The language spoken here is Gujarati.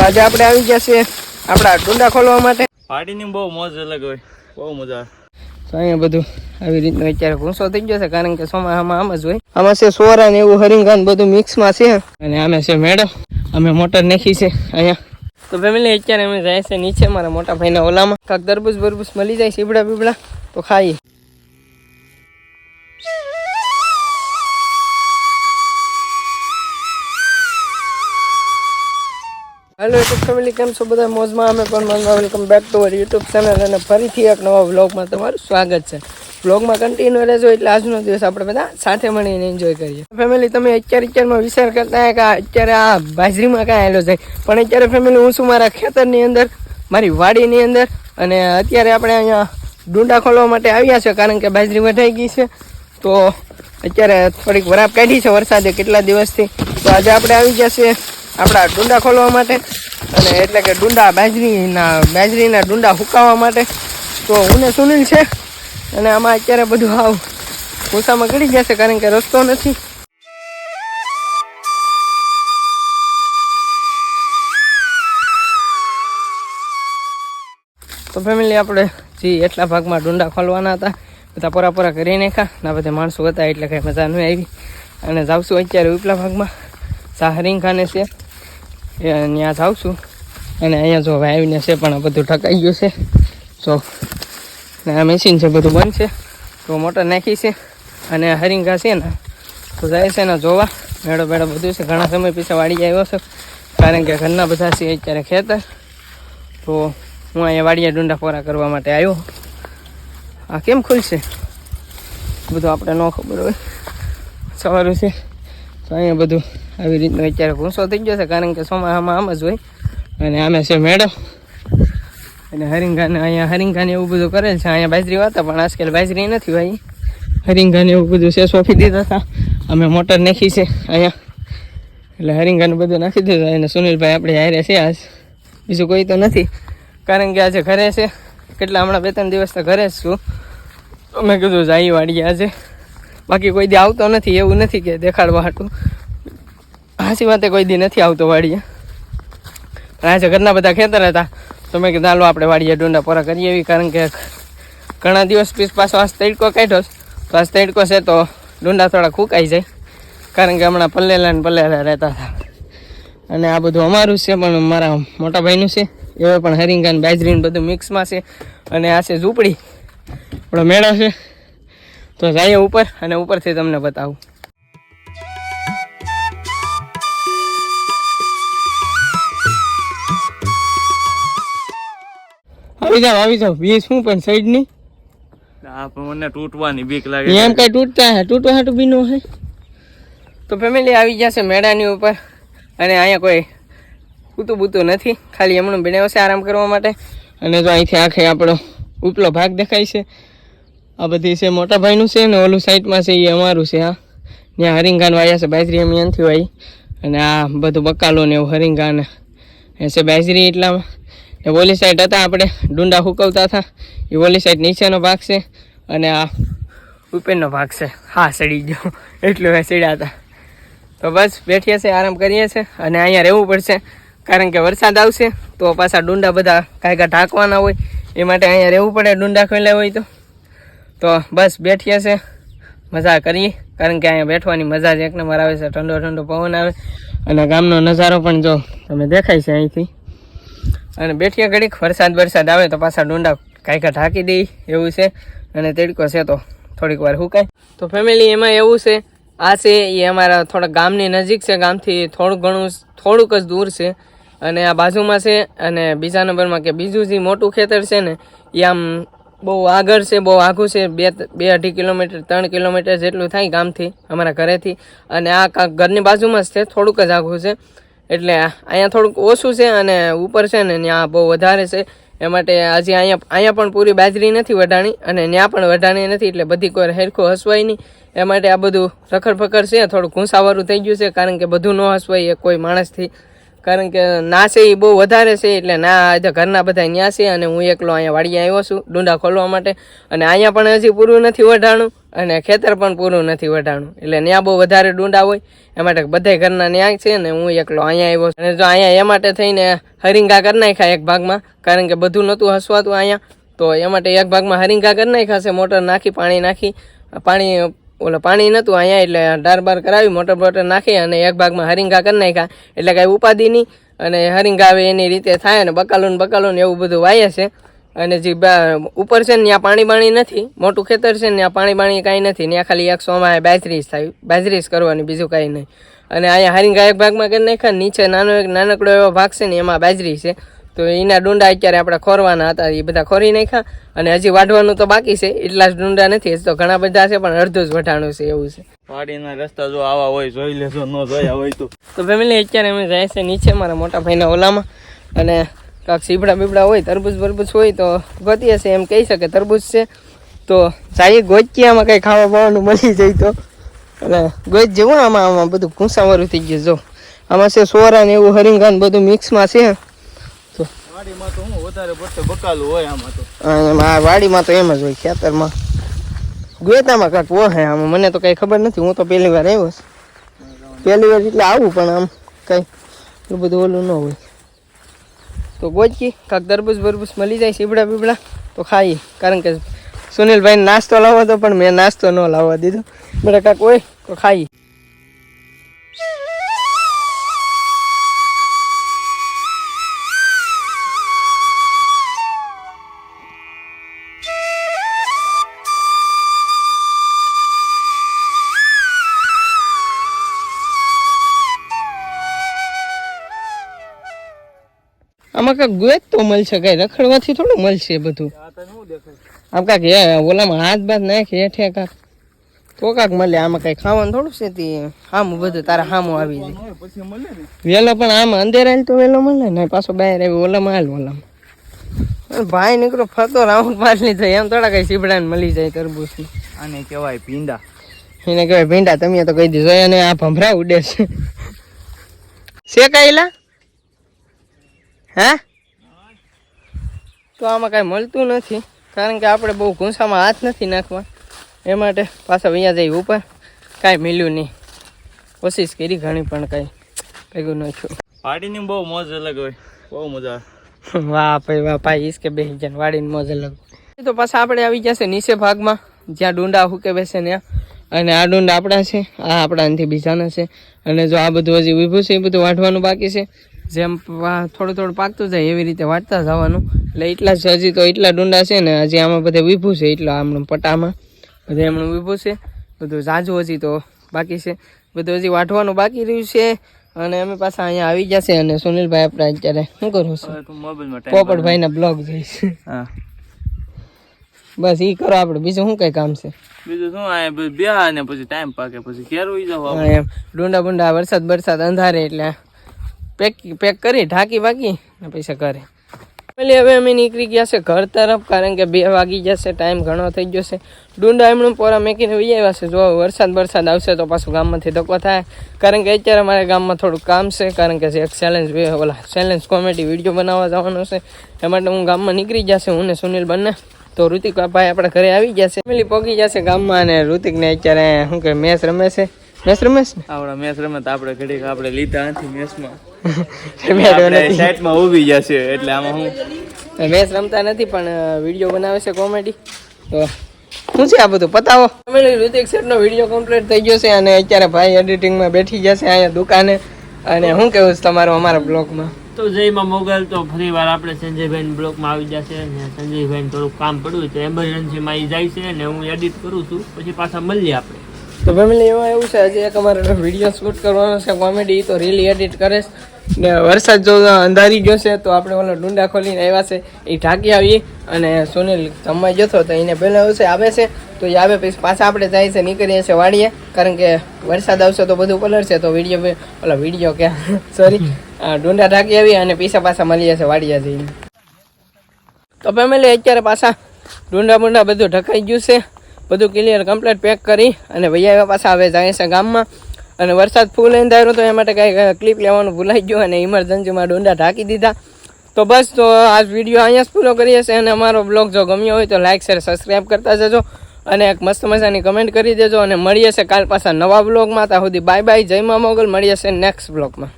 આજે આપણે આવી ગયા છે આપણા ડુંડા ખોલવા માટે. પાર્ટીની બહુ મોજ અલગ હોય, બહુ મજા આવે. તો અહીંયા બધું આવી રીતનું અત્યારે ભૂસો થઈ ગયો છે, કારણ કે ચોમાસામાં આમ જ હોય. આમાં છે સોરા ને એવું હરિંગાન બધું મિક્સમાં છે. અને આમે છે મેડમ, અમે મોટર નાખી છે અહીંયા. તો ફેમિલી અત્યારે અમે જાય છે નીચે મારા મોટા ભાઈના ઓલામાં. કાંક તરબૂચ બરબૂચ મળી જાય સીબડા બીબડા તો ખાઈએ. હેલો યુટ્યુબ ફેમિલી, કેમ છો બધા? મોજમાં. અમે પણ મોજમાં. Welcome back to our YouTube channel અને ફરીથી એક નવા વ્લોગમાં તમારું સ્વાગત છે. વ્લોગમાં કન્ટિન્યુ રહેજો એટલે આજનો દિવસ આપણે બધા સાથે મળીને એન્જોય કરીએ. ફેમિલી, તમે અત્યારમાં વિચાર કરતા કે અત્યારે આ બાજરીમાં કાંઈ આવેલો જાય, પણ અત્યારે ફેમિલી હું છું મારા ખેતરની અંદર, મારી વાડીની અંદર. અને અત્યારે આપણે અહીંયા ડુંડા ખોલવા માટે આવ્યા છે, કારણ કે બાજરી વઢાઈ ગઈ છે. તો અત્યારે થોડીક વરાપ કાઢી છે વરસાદે કેટલા દિવસથી. તો આજે આપણે આવી ગયા છે આપણા ડુંડા ખોલવા માટે, અને એટલે કે બાજરીના ડુંડા સુકાવવા માટે. તો હું ને સુનિલ છે, અને આમાં અત્યારે બધું હાવ ભૂસામાં ગળી ગયા છે, કારણ કે રસ્તો નથી. તો ફેમિલી, આપણે જે એટલા ભાગમાં ડુંડા ખોલવાના હતા બધા પરાપરા કરી નાખ્યા. ના બધા માણસો હતા એટલે કંઈ મજા ન આવી. અને જાઉં અત્યારે ઉપલા ભાગમાં સાહરીંગ ખાને છે, ત્યાં જાઉં છું. અને અહીંયા જો આવીને છે પણ બધું ઠકાઈ ગયું છે. જો ને આ મશીન છે બધું બંધ છે, તો મોટર નાખી છે. અને હરિંગા છે ને તો જાય છે ને જોવા મેળો બેડો બધું છે. ઘણા સમય પીછે વાડી આવ્યો છે, કારણ કે ઘરના બધા છે અત્યારે ખેતર. તો હું અહીંયા વાડિયા ડુંડા પોરા કરવા માટે આવ્યો. આ કેમ ખુલશે બધું આપણે ન ખબર હોય, સવારું છે. તો અહીંયા બધું આવી રીતનું અત્યારે ભૂસો થઈ ગયો છે, કારણ કે ચોમાસામાં આમ જ હોય. અને આમે છે મેડમ, અને હરિંગાને અહીંયા હરિંગાને એવું બધું કરેલ છે. અહીંયા બાજરી વાતા, પણ આજકાલ બાજરી નથી ભાઈ. હરિંગાને એવું બધું છે સોંપી દીધા હતા. અમે મોટર નાખી છે અહીંયા, એટલે હરિંગાને બધું નાખી દીધું. અને સુનિલભાઈ આપણે હારે છે આજ, બીજું કોઈ તો નથી, કારણ કે આજે ઘરે છે. કેટલા હમણાં 2-3 દિવસ તો ઘરે જ છું. તો મેં કીધું જાય વાડીએ આજે. બાકી કોઈ દી આવતો નથી, એવું નથી કે દેખાડવા હાટું. હાસી વાતે કોઈ દી નથી આવતો વાડીએ. પણ આજે ઘરના બધા ખેતર હતા, તો મેં કીધું હાલો આપણે વાડીએ ડુંડા પોરા કરીએ એવી. કારણ કે ઘણા દિવસ પાછો આજ તડકો કાઢ્યો, તો આજ તડકો છે તો ડુંડા થોડા ફૂંકાઈ જાય, કારણ કે હમણાં પલ્લેલા રહેતા હતા. અને આ બધું અમારું છે, પણ મારા મોટા ભાઈનું છે. એવા પણ હરિંગાન બાજરીને બધું મિક્સમાં છે. અને આ છે ઝૂંપડી, આપણો મેળો છે. તો જઈએ ઉપર, અને ઉપરથી તમને બતાવું. આવી જાવ બી શું પણ સાઈડ ની મને તૂટવાની બીક લાગે. એમ કઈ તૂટવા હાટું બી નો હે. તો ફેમિલી આવી ગયા છે મેળાની ઉપર, અને અહીંયા કોઈ બૂતું નથી, ખાલી એમનું બનાવ્યો છે આરામ કરવા માટે. અને જો અહીંથી આખે આપણો ઉપલો ભાગ દેખાય છે. આ બધી છે મોટા ભાઈનું છે, ને ઓલું સાઈડમાં છે એ અમારું છે. હા, ત્યાં હરિંગાન વાયા છે, બાજરી એમ નથી વાઈ. અને આ બધું બકાલો ને એવું હરિંગાન એ છે બાજરી. એટલામાં એ ઓલી સાઈડ હતા આપણે ડુંડા હુકવતા હતા, એ ઓલી સાઈડ નીચેનો ભાગ છે. અને આ ઉપરનો ભાગ છે. હા, સડી ગયો એટલું સડ્યા હતા. તો બસ બેઠીએ છે, આરામ કરીએ છીએ. અને અહીંયા રહેવું પડશે, કારણ કે વરસાદ આવશે તો પાછા ડુંડા બધા કાંઈ ઢાંકવાના હોય, એ માટે અહીંયા રહેવું પડે ડુંડા ખોલ્યા હોય તો બસ બેઠીએ છે, મજા કરીએ. કારણ કે અહીંયા બેઠવાની મજા જ એક નંબર આવે છે. ઠંડો પવન આવે, અને ગામનો નજારો પણ જો તમે દેખાય છે અહીંથી. અને બેઠીએ ઘડીક, વરસાદ આવે તો પાછા ડુંડા કાંઈક ઢાંકી દઈ એવું છે. અને તડકો છે તો થોડીક વાર સુકાય. તો ફેમિલી, એમાં એવું છે, આ છે એ અમારા થોડા ગામની નજીક છે. ગામથી થોડુંક જ દૂર છે. અને આ બાજુમાં છે. અને બીજા નંબરમાં કે બીજું જે મોટું ખેતર છે ને, એ આમ બહુ આગળ છે, બહુ આઘું છે. 2-2.5 કિલોમીટર 3 કિલોમીટર જેટલું થાય ગામથી, અમારા ઘરેથી. અને આ ઘરની બાજુમાં જ છે, થોડુંક જ આઘું છે. એટલે અહીંયા થોડુંક ઓછું છે, અને ઉપર છે ને ત્યાં બહુ વધારે છે. એ માટે હજી અહીંયા પણ પૂરી બાજરી નથી વઢાણી, અને ત્યાં પણ વઢાણી નથી. એટલે બધી કોઈ હેરખું હસવાય નહીં. એ માટે આ બધું રખડ છે, થોડું ઘૂંસાવાળું થઈ ગયું છે. કારણ કે બધું ન હસવાય એ કોઈ માણસથી, કારણ કે ના છે એ બહુ વધારે છે. એટલે ના ઘરના બધા ત્યાં છે, અને હું એકલો અહીંયા વાડીએ આવ્યો છું ડુંડા ખોલવા માટે. અને અહીંયા પણ હજી પૂરું નથી વઢાણું, અને ખેતર પણ પૂરું નથી વઢાણું, એટલે ત્યાં બહુ વધારે ડુંડા હોય એ માટે બધા ઘરના ત્યાં છે ને હું એકલો અહીંયા આવ્યો. અને જો અહીંયા એ માટે થઈને હરિંગા કરી નાખ્યા એક ભાગમાં, કારણ કે બધું નહોતું હસવાતું અહીંયા, તો એ માટે એક ભાગમાં હરિંગા કરી નાખ્યા છે. મોટર નાખી, પાણી નાખી, પાણી નહોતું અહીંયા એટલે ડાર બાર કરાવી, મોટર નાખી અને એક ભાગમાં હરિંગા કરી નાખ્યા, એટલે કાંઈ ઉપાધિ નહીં. અને હરિંગા આવે એની રીતે થાય, અને બકાલું એવું બધું વાય છે. અને જે ઉપર છે ને ત્યાં પાણી નથી, મોટું ખેતર છે ને ત્યાં પાણી કાંઈ નથી, ત્યાં ખાલી 100 બાજરી થાય, બાજરી જ કરવાની, બીજું કાંઈ નહીં. અને અહીંયા હરિંગા એક ભાગમાં કરી નાખ્યા, નીચે નાનકડો એવો ભાગ છે ને એમાં બાજરી છે. તો એના ડુંડા અત્યારે આપણે ખોરવાના હતા, એ બધા ખોરી નાખ્યા. અને હજી વાઢવાનું તો બાકી છે, એટલા જ ડુંડા નથી, તો ઘણા બધા છે પણ અડધું જ વઢાણું છે એવું છે. વાડીના રસ્તા જો આવા હોય જોઈ લેજો, ન જોયા હોય તો ફેમિલી અત્યારે અમે જાય છે નીચે મારા મોટા ભાઈના ઓલામાં, અને કાંક સીબડા બીબડા હોય, તરબૂચ હોય તો ગોતીએ છે એમ કહી શકે તરબૂચ છે તો જાય ગોચીએ, આમાં કંઈ ખાવા પાવાનું મળી જાય તો. અને ગોચ જેવું આમાં બધું ભૂસાવાળું થઈ ગયું. જો આમાં છે સોરા ને એવું હરિંગા ને બધું મિક્સમાં છે. તો વાડીમાં તો હું વધારે પડતો બકાલું હોય આમાં તો. આ વાડીમાં તો એમ જ હોય, ખેતરમાં ગોતામાં કાંક હોય આમાં, મને તો કંઈ ખબર નથી, હું તો પહેલી વાર આવ્યો છું. પહેલી વાર એટલે આવું, પણ આમ કંઈ એટલું બધું ઓલું ન હોય. તો ગોચી કાંક તરબૂચ બરબૂચ મળી જાય, સીબડા બીબડા તો ખાઈએ. કારણ કે સુનિલભાઈને નાસ્તો લાવવો હતો પણ મેં નાસ્તો ન લાવવા દીધો, બધા કાંક હોય તો ખાઈએ. આમાં કાંક ગોત તો મળશે, કઈ રખડવાથી થોડું મળશે બધું. આમ કાંક ઓલામાં હાથ બાથ નાખી હેઠે કાંક તો કાંક મળે. આમાં કઈ ખાવાનું થોડું છે, તે હામું બધું તારા હામું આવી જાય વેલો. પણ આમાં અંદર આવેલ તો વેલો મળે ને, પાછો બહાર આવી ઓલામાં હાલ. ઓલામાં ભાઈ નીકળો ફરતો રાઉન્ડ મારી જાય, એમ થોડા કઈ સીબડાને મળી જાય તરબૂચ. આને કહેવાય ભીંડા. એને કહેવાય ભીંડા, તમે તો કહી દીધો. અને આ ભમરા ઉડે છે શેકાયેલા. હા, તો આમાં કાંઈ મળતું નથી, કારણ કે આપણે બહુ ઘૂંસામાં હાથ નથી નાખવા, એ માટે પાછા અહીંયા જઈ ઉપર. કાંઈ મળ્યું નહીં, કોશિશ કરી ઘણી પણ કાંઈ ભેગું ન થયું. વાડીની બહુ મોજ અલગ હોય, બહુ મજા આવે. વાહ ભાઈ ઈસકે બેસી જાય, વાડીની મોજ અલગ. તો પાછા આપણે આવી જશે નીચે ભાગમાં, જ્યાં ડુંડા હુકે બેસે ત્યાં. અને આ ડુંડા આપણા છે, આ આપણા નથી બીજાના છે. અને જો આ બધું હજી ઊભું છે, એ બધું વાઢવાનું બાકી છે. જેમ થોડું પાકતું જાય એવી રીતે વાટતા જવાનું. એટલે એટલા જ હજી તો એટલા ડુંડા છે ને, હજી આમાં બધે ઊભું છે, એટલા આમનું પટામાં બધે એમનું ઊભું છે. બધું ઝાઝું હજી તો બાકી છે, બધું હજી વાટવાનું બાકી રહ્યું છે. અને અમે પાછા અહીંયા આવી જશે. અને સુનિલભાઈ આપણે અત્યારે શું કરું છું, પોપટભાઈના બ્લોગ જોઈશ. બસ ઈ કરો આપણે, બીજું શું કઈ કામ છે? બીજું શું, આ બે ને પછી ટાઈમ પાકે પછી ઘેર ઉઈ જાવ. એમ ડુંડા બુંડા વરસાદ અંધારે એટલે પેક કરી ઢાંકી વાગી ને પૈસા કરે. એટલે હવે અમે નીકળી ગયા છે ઘર તરફ, કારણ કે 2 વાગી જશે, ટાઈમ ઘણો થઈ ગયો છે. ડુંડા એમનું પોરા મેકીને વહી આવ્યા છે. જો વરસાદ આવશે તો પાછું ગામમાંથી ધક્કો થાય, કારણ કે અત્યારે અમારે ગામમાં થોડુંક કામ છે, કારણ કે એક ચેલેન્જ કોમેડી વિડીયો બનાવવા જવાનો છે. એ માટે હું ગામમાં નીકળી જશે, હું ને સુનિલ બંને. તો ઋતિક ભાઈ આપણા ઘરે આવી જશે, ફેમિલી પહોંચી જશે ગામમાં. અને ઋતિકને અત્યારે શું કે મેચ રમે છે. મેચ આપણા મેચ રમે તો આપણે ઘડીક આપણે લીધા નથી મેચમાં. સાઈડમાં ઊભી જશે એટલે આમાં હું મેચ રમતા નથી, પણ વિડીયો બનાવે છે કોમેડી. તો શું છે આ બધું પતાવો. ઋતિક સેટનો વિડીયો કમ્પ્લીટ થઈ ગયો છે, અને અત્યારે ભાઈ એડિટિંગમાં બેઠી જશે અહીંયા દુકાને. અને શું કેવું છે તમારું અમારા બ્લોગમાં? તો જયમાં મોગલ તો ફરી વાર આપણે સંજયભાઈ બ્લોગમાં આવી જશે. અને સંજયભાઈ થોડુંક કામ પડ્યું તો એમરજન્સીમાં એ જાય છે, અને હું એડિટ કરું છું, પછી પાછા મળીએ આપણે. તો ફેમિલી એમાં એવું છે, હજી એક અમારે વિડીયો શૂટ કરવાનો છે કોમેડી, તો રીલી એડિટ કરે છે. ને વરસાદ જો અંધારી ગયો છે તો આપણે ઓલો ડુંડા ખોલીને આવ્યા છે, એ ઢાંકી આવીએ. અને સુનિલ જમવા જતો તો એને પહેલાં એવું છે આવે છે, તો એ આવે પછી પાછા આપણે જાય છે, નીકળીએ છીએ વાડીએ, કારણ કે વરસાદ આવશે તો બધું કલર છે. તો વિડીયો ક્યાં સોરી ડુંડા ઢાંકી આવી અને પાછા મળીએ છીએ વાડીએ જઈને. તો ફેમિલી અત્યારે પાછા ડુંડા બુંડા બધું ઢકાઈ ગયું છે, બધું ક્લિયર કમ્પ્લીટ પેક કરી અને વૈયા પાછા હવે જાય છે ગામમાં. અને વરસાદ ફૂલ અંધારો તો એ માટે કાંઈ ક્લિપ લેવાનું ભૂલાઈ ગયું, અને ઇમરજન્સીમાં ડુંડા ઢાંકી દીધા. તો બસ, તો આ વિડીયો અહીંયા જ પૂરો કરીએ છીએ. અને અમારો બ્લોગ જો ગમ્યો હોય તો લાઈક શેર સબસ્ક્રાઈબ કરતા જજો. અને એક મસ્ત મજાની કમેન્ટ કરી દેજો અને મળીએ છે કાલ પાછા નવા બ્લોગમાં. ત્યાં સુધી બાય બાય, જય મા મોગલ. મળીએ છે નેક્સ્ટ બ્લોગમાં.